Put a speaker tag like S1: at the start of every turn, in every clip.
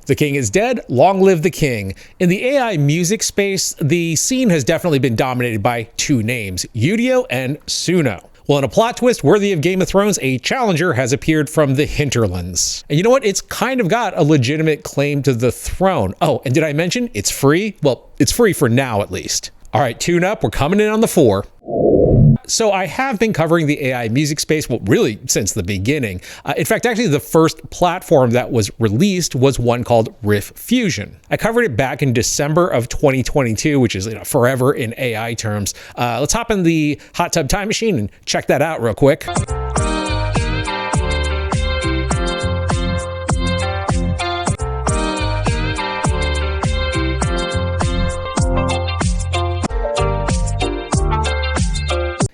S1: The king is dead, long live the king. In the AI music space, the scene has definitely been dominated by two names, Udio and Suno. Well, in a plot twist worthy of Game of Thrones, a challenger has appeared from the hinterlands. And you know what? It's kind of got a legitimate claim to the throne. Oh, and did I mention it's free? Well, it's free for now at least. All right, tune up. We're coming in on the 4. So I have been covering the AI music space, well, really since the beginning. In fact, actually the first platform that was released was one called RiffFusion. I covered it back in December of 2022, which is forever in AI terms. Let's hop in the hot tub time machine and check that out real quick.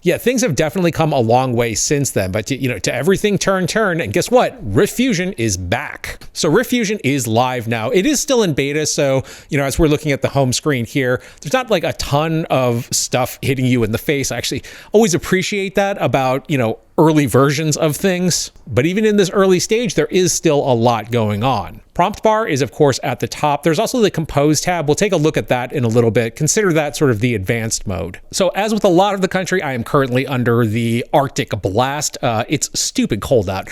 S1: Yeah, things have definitely come a long way since then, but to everything turn, and guess what? RiffFusion is back. So RiffFusion is live now. It is still in beta, so as we're looking at the home screen here, there's not like a ton of stuff hitting you in the face. I actually always appreciate that about, early versions of things. But even in this early stage, there is still a lot going on. Prompt bar is of course at the top. There's also the compose tab. We'll take a look at that in a little bit. Consider that sort of the advanced mode. So as with a lot of the country, I am currently under the Arctic blast. It's stupid cold out.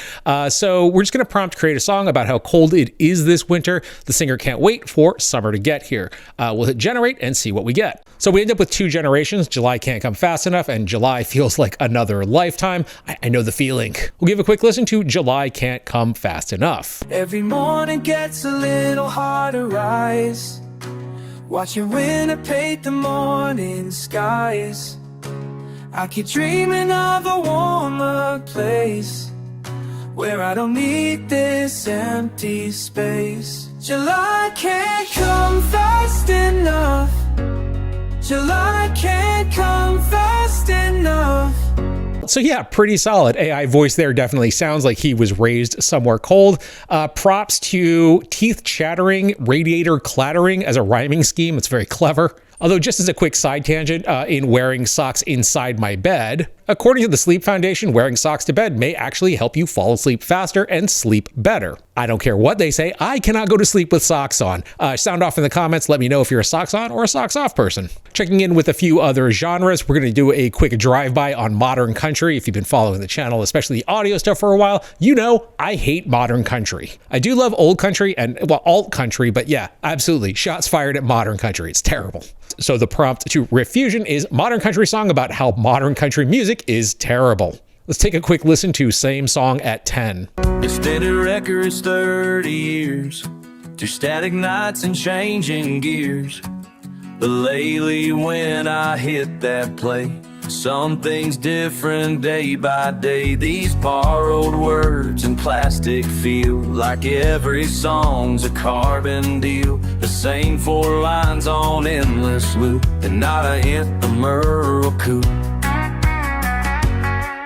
S1: So we're just gonna prompt create a song about how cold it is this winter. The singer can't wait for summer to get here. We'll hit generate and see what we get. So we end up with 2 generations. July can't come fast enough and July feels like another lifetime. I know the feeling. We'll give a quick listen to July Can't Come Fast Enough.
S2: Every morning gets a little harder to rise. Watching winter paint the morning skies. I keep dreaming of a warmer place where I don't need this empty space. July can't come fast enough. July can't come fast enough.
S1: So yeah, pretty solid. AI voice there definitely sounds like he was raised somewhere cold. Props to teeth chattering, radiator clattering as a rhyming scheme. It's very clever. Although just as a quick side tangent, in wearing socks inside my bed, according to the Sleep Foundation, wearing socks to bed may actually help you fall asleep faster and sleep better. I don't care what they say, I cannot go to sleep with socks on. Sound off in the comments, let me know if you're a socks on or a socks off person. Checking in with a few other genres, we're gonna do a quick drive-by on modern country. If you've been following the channel, especially the audio stuff for a while, I hate modern country. I do love old country and, well, alt country, but yeah, absolutely, shots fired at modern country, it's terrible. So the prompt to RiffFusion is modern country song about how modern country music is terrible. Let's take a quick listen to same song at 10.
S2: Steady records 30 years, through static nights and changing gears. But lately when I hit that play, something's different day by day. These borrowed words and plastic feel like every song's a carbon deal. The same 4 lines on endless loop, and not a hint of Merle coupe.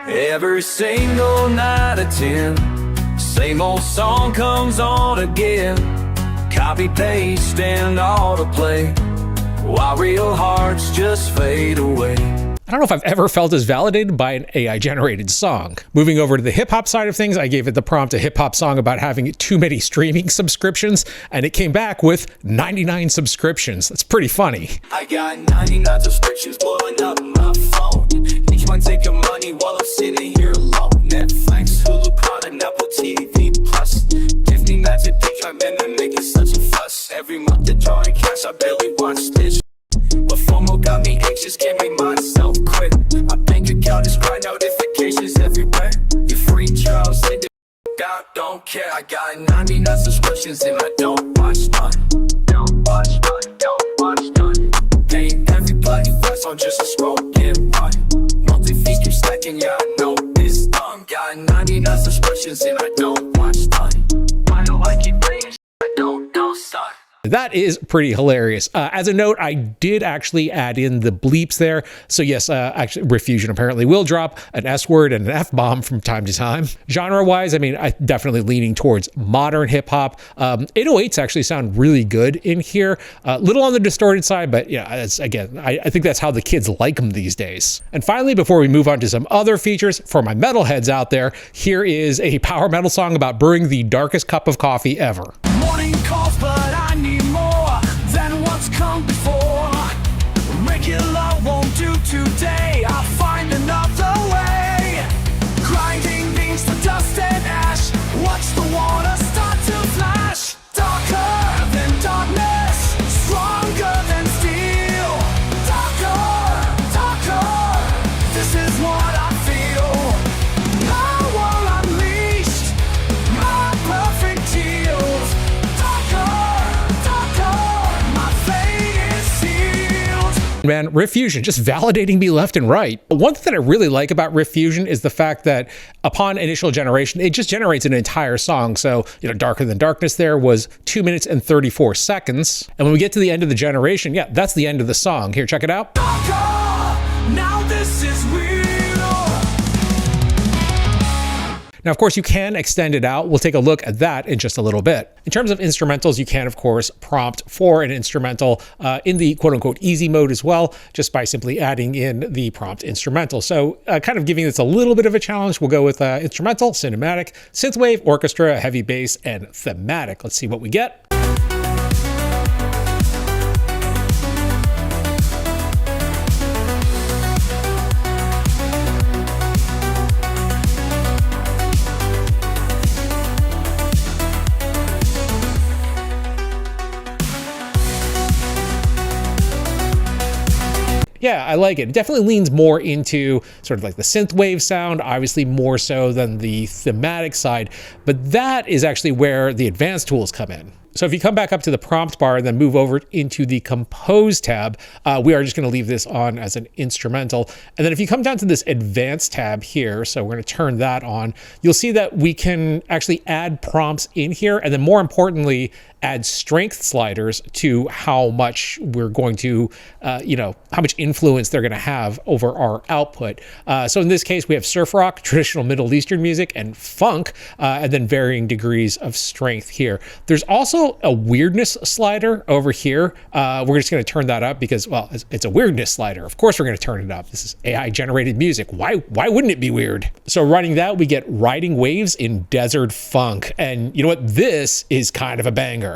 S2: Every single night at 10, same old song comes on again. Copy, paste, and autoplay, while real hearts just fade away.
S1: I don't know if I've ever felt as validated by an AI-generated song. Moving over to the hip-hop side of things, I gave it the prompt, a hip-hop song about having too many streaming subscriptions, and it came back with 99 subscriptions. That's pretty funny.
S2: I got 99 subscriptions blowing up my phone. Each one take your money while I'm sitting here alone. Netflix, Hulu, Prada, and Apple TV Plus. Disney Magic, I'm in making such a fuss. Every month they're drawing cash, I barely watch this. But FOMO got me anxious, can't make myself quit. My bank account is crying, notifications everywhere. Your free trials, they don't care. I got 99 subscriptions and I don't watch none. Don't watch none, don't watch none. Paying everybody fast on just a scroll, get by. Monthly fees keep stacking, yeah, I know this dumb. Got 99 subscriptions and I don't watch none. Why do I keep playing? I don't stop.
S1: That is pretty hilarious. As a note, I did actually add in the bleeps there. So yes, actually RiffFusion apparently will drop an S word and an F-bomb from time to time. Genre-wise, I mean, I'm definitely leaning towards modern hip-hop. 808s actually sound really good in here. Little on the distorted side, but yeah, again, I think that's how the kids like them these days. And finally, before we move on to some other features, for my metalheads out there, here is a power metal song about brewing the darkest cup of coffee ever.
S2: Morning calls, but
S1: Man, RiffFusion just validating me left and right. One thing that I really like about RiffFusion is the fact that upon initial generation, it just generates an entire song. So, Darker Than Darkness there was 2 minutes and 34 seconds. And when we get to the end of the generation, yeah, that's the end of the song. Here, check it out.
S2: Now this is real.
S1: Now, of course, you can extend it out. We'll take a look at that in just a little bit. In terms of instrumentals, you can, of course, prompt for an instrumental in the quote-unquote easy mode as well, just by simply adding in the prompt instrumental. So kind of giving this a little bit of a challenge, we'll go with instrumental, cinematic, synthwave, orchestra, heavy bass, and thematic. Let's see what we get. Yeah, I like it. It definitely leans more into sort of like the synthwave sound, obviously more so than the thematic side, but that is actually where the advanced tools come in. So if you come back up to the prompt bar and then move over into the compose tab, we are just going to leave this on as an instrumental. And then if you come down to this advanced tab here, so we're going to turn that on, you'll see that we can actually add prompts in here. And then more importantly, add strength sliders to how much we're going to, how much influence they're going to have over our output. So in this case, we have surf rock, traditional Middle Eastern music, and funk, and then varying degrees of strength here. There's also a weirdness slider over here. We're just going to turn that up because, well, it's a weirdness slider. Of course, we're going to turn it up. This is AI generated music. Why wouldn't it be weird? So running that, we get riding waves in desert funk. And you know what? This is kind of a banger.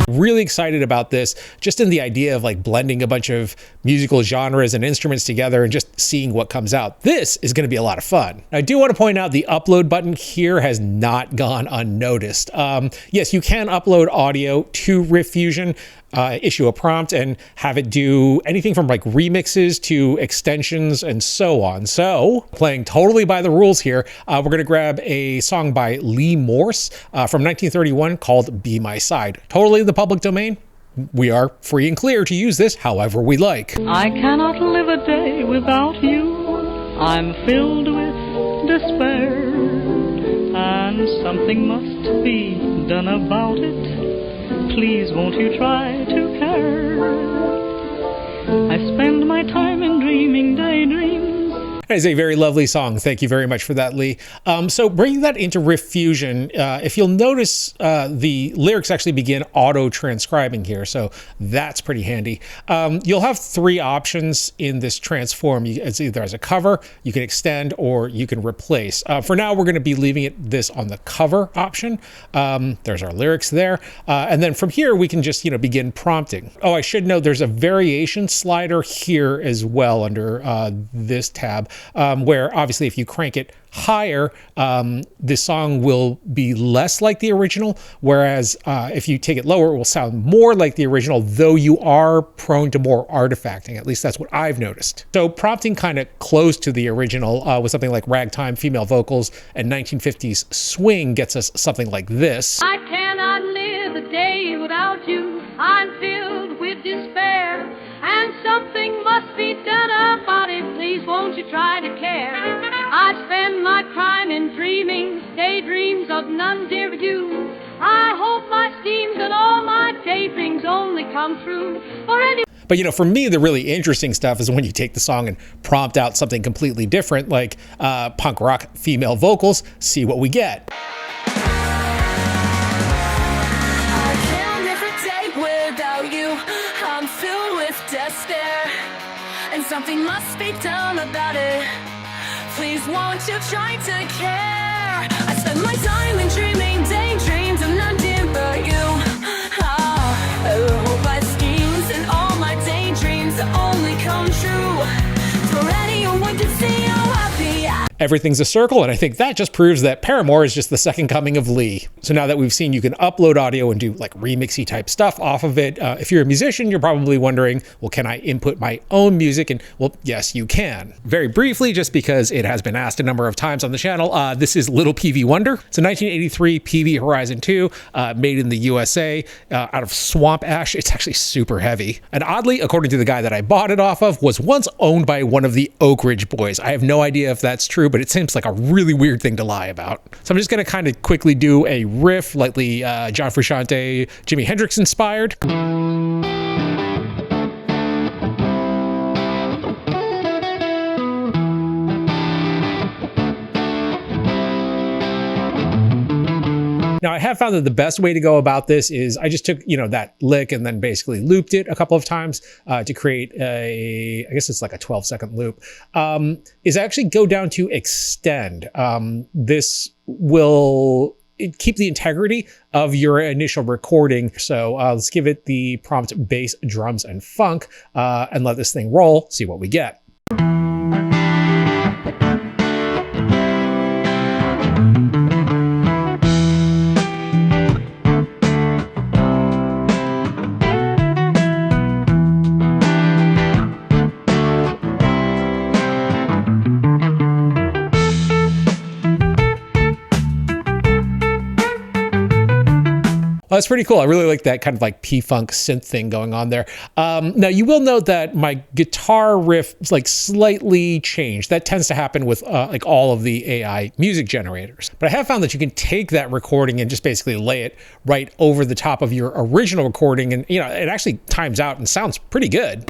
S1: Really excited about this, just in the idea of like blending a bunch of musical genres and instruments together and just seeing what comes out. This is going to be a lot of fun. I do want to point out the upload button here has not gone unnoticed. Yes, you can upload audio to RiffFusion, issue a prompt and have it do anything from like remixes to extensions and so on. So playing totally by the rules here, we're going to grab a song by Lee Morse from 1931 called Be My Side. Totally the public domain. We are free and clear to use this however we like.
S3: I cannot live a day without you. I'm filled with despair, and something must be done about it. Please won't you try to care? I spend my time in dreaming daydreams.
S1: That is a very lovely song. Thank you very much for that, Lee. So bringing that into RiffFusion, if you'll notice, the lyrics actually begin auto-transcribing here, so that's pretty handy. You'll have three options in this transform. It's either as a cover, you can extend, or you can replace. For now, we're going to be leaving this on the cover option. There's our lyrics there. And then from here, we can just begin prompting. Oh, I should note there's a variation slider here as well under this tab. Where obviously if you crank it higher, the song will be less like the original, whereas if you take it lower, it will sound more like the original, though you are prone to more artifacting. At least that's what I've noticed. So prompting kind of close to the original with something like ragtime, female vocals, and 1950s swing gets us something like this.
S3: I cannot live a day without you. I'm filled with despair, and something must be done about it. Please won't you try to care? I spend my crime in dreaming daydreams of none dear you. I hope my schemes and all my daydreams only come true.
S1: But for me, the really interesting stuff is when you take the song and prompt out something completely different, like punk rock female vocals, see what we get.
S4: Despair, and something must be done about it. Please won't you try to care? I spend my time in dreaming daydreams of none dear but you. I hope my schemes and all my daydreams only come true. For anyone to see how happy I
S1: everything's a circle, and I think that just proves that Paramore is just the second coming of Lee. So now that we've seen you can upload audio and do like remixy type stuff off of it, if you're a musician, you're probably wondering, well, can I input my own music? And well, yes, you can. Very briefly, just because it has been asked a number of times on the channel, this is Little Peavey Wonder. It's a 1983 Peavey Horizon 2, made in the USA, out of swamp ash. It's actually super heavy. And oddly, according to the guy that I bought it off of, was once owned by one of the Oak Ridge Boys. I have no idea if that's true, but it seems like a really weird thing to lie about. So I'm just going to kind of quickly do a riff, lightly John Frusciante, Jimi Hendrix inspired. Now, I have found that the best way to go about this is I just took, that lick and then basically looped it a couple of times to create I guess it's like a 12-second loop, is actually go down to extend. This will keep the integrity of your initial recording. So let's give it the prompt bass, drums, and funk, and let this thing roll, see what we get. That's pretty cool. I really like that kind of like P-Funk synth thing going on there. Now you will note that my guitar riff is like slightly changed. That tends to happen with like all of the AI music generators. But I have found that you can take that recording and just basically lay it right over the top of your original recording, and it actually times out and sounds pretty good.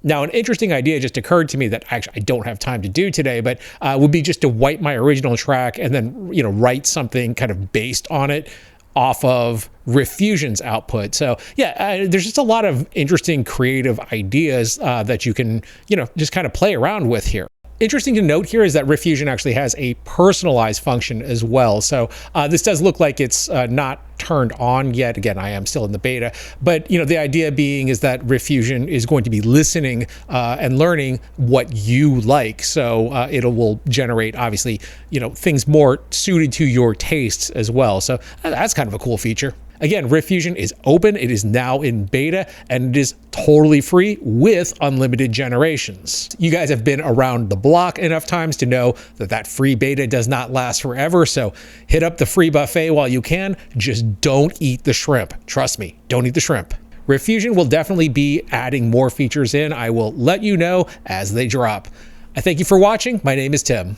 S1: Now, an interesting idea just occurred to me that actually I don't have time to do today, but would be just to wipe my original track and then, write something kind of based on it off of Riffusion's output. So yeah, there's just a lot of interesting creative ideas that you can, just kind of play around with here. Interesting to note here is that Riffusion actually has a personalized function as well. So this does look like it's not turned on yet. Again, I am still in the beta, but the idea being is that Riffusion is going to be listening and learning what you like. So it will generate obviously, things more suited to your tastes as well. So that's kind of a cool feature. Again, Riffusion is open, it is now in beta, and it is totally free with unlimited generations. You guys have been around the block enough times to know that free beta does not last forever, so hit up the free buffet while you can. Just don't eat the shrimp. Trust me, don't eat the shrimp. Riffusion will definitely be adding more features in. I will let you know as they drop. I thank you for watching. My name is Tim.